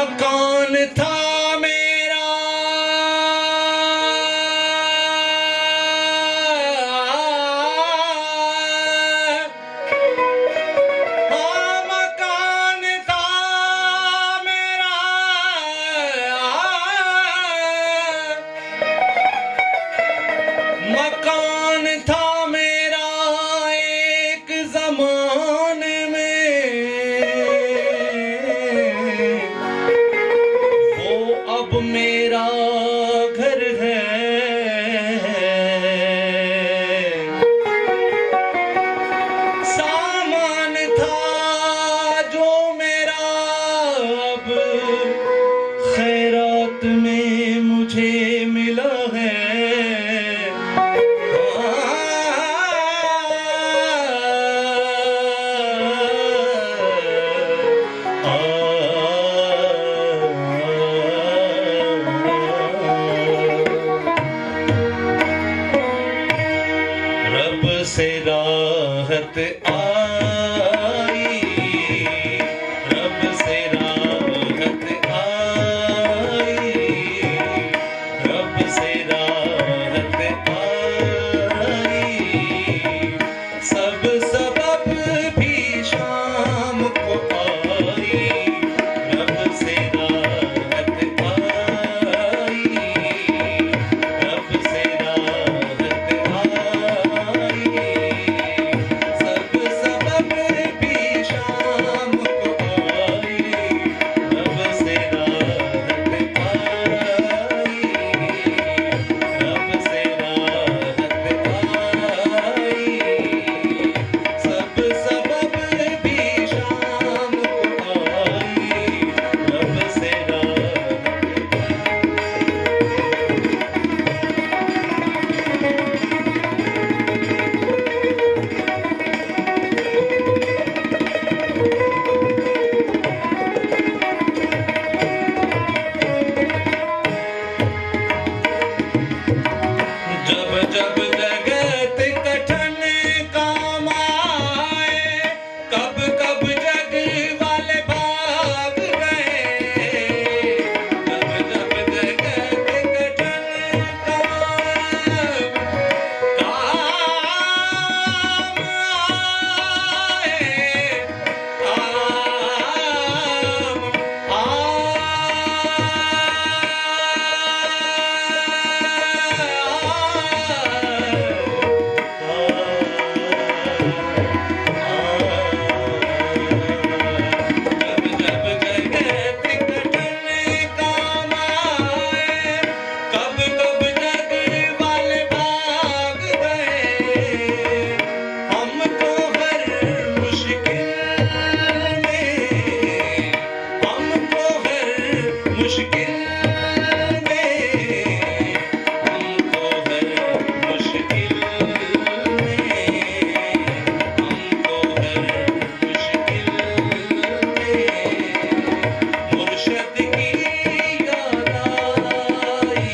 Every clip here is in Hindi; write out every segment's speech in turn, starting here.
मकान था मेरा हाँ मकान था मेरा मकान था मेरा एक ज़माने में वो अब मेरा घर है। सामान था जो मेरा अब खैरात में मुझे मिला है। रब से राहत आई, रब से राहत आई, रब से राहत आई। सब सबब भी शाम को आई, रब से राहत आई, रब से राहत आई। सब सबब भी शाम को आई, रब से राहत आई, रब से राहत आई। सब सबब भी शाम को आई, रब से जब जब जगत कठिन काम आए, कब कब जग वाले भाग गए। जब जब जगत कठिन काम आए, मुश्किल में हमको हर मुश्किल में हमको हर मुश्किल में मुर्शिद की याद आई,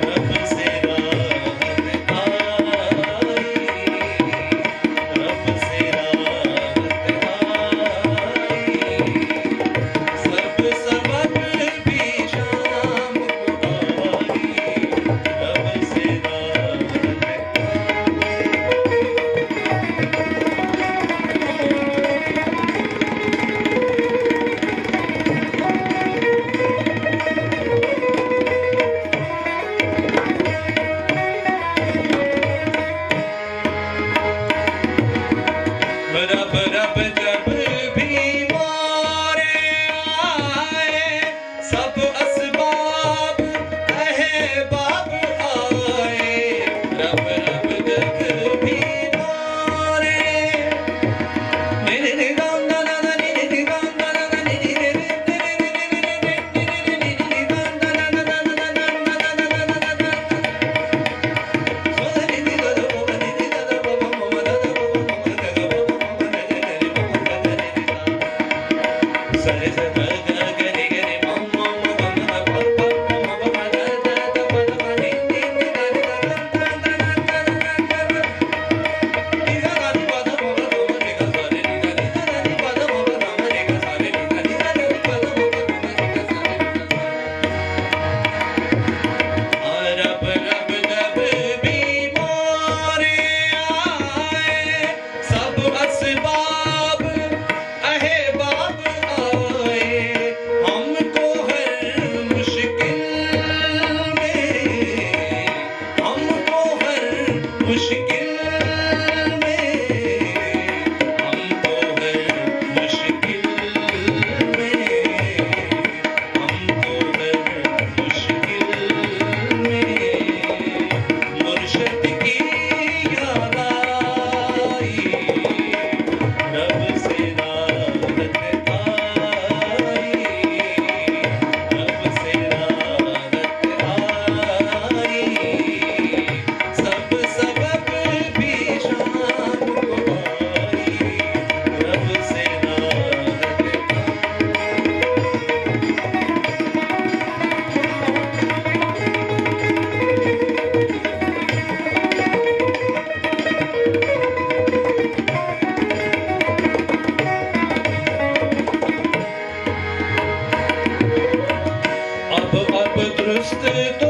रब से राहत आई, रब से राहत आई। सब सबब भी शाम को आई, रब से राहत रब रब जब भी मोरे आए, सब असबाब अहबाब आए। रब रब जब भी मोरे दुरुस्त तो